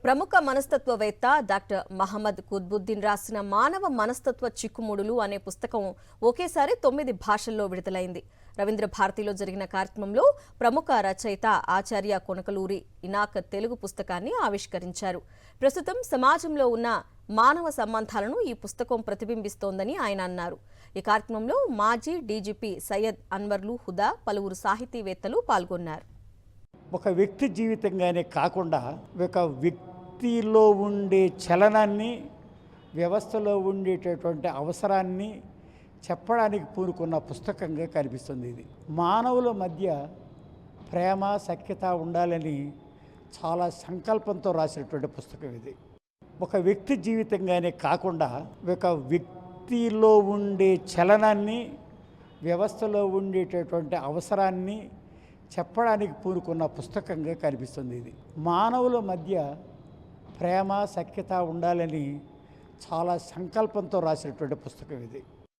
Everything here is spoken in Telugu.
ప్రముఖ మనస్తత్వవేత్త డాక్టర్ మహమ్మద్ కుత్బుద్దీన్ రాసిన మానవ మనస్తత్వ చిక్కుముడులు అనే పుస్తకం ఒకేసారి 9 భాషల్లో విడుదలైంది. రవీంద్ర భారతిలో జరిగిన కార్యక్రమంలో ప్రముఖ రచయిత ఆచార్య కొనకలూరి ఇనాక్ తెలుగు పుస్తకాన్ని ఆవిష్కరించారు. ప్రస్తుతం సమాజంలో ఉన్న మానవ సంబంధాలను ఈ పుస్తకం ప్రతిబింబిస్తోందని ఆయన అన్నారు. ఈ కార్యక్రమంలో మాజీ డీజీపీ సయ్యద్ అన్వర్లు హుదా, పలువురు సాహితీవేత్తలు పాల్గొన్నారు. ఒక వ్యక్తి జీవితంగానే కాకుండా ఒక వ్యక్తిలో ఉండే చలనాన్ని, వ్యవస్థలో ఉండేటటువంటి అవసరాన్ని చెప్పడానికి పూనుకున్న పుస్తకంగా కనిపిస్తుంది. ఇది మానవుల మధ్య ప్రేమ సఖ్యత ఉండాలని చాలా సంకల్పంతో రాసినటువంటి పుస్తకం. ఇది ఒక వ్యక్తి జీవితంగానే కాకుండా ఒక వ్యక్తిలో ఉండే చలనాన్ని, వ్యవస్థలో ఉండేటటువంటి అవసరాన్ని చెప్పడానికి పూనుకున్న పుస్తకంగా కనిపిస్తుంది. ఇది మానవుల మధ్య ప్రేమ సఖ్యత ఉండాలని చాలా సంకల్పంతో రాసినటువంటి పుస్తకం. ఇది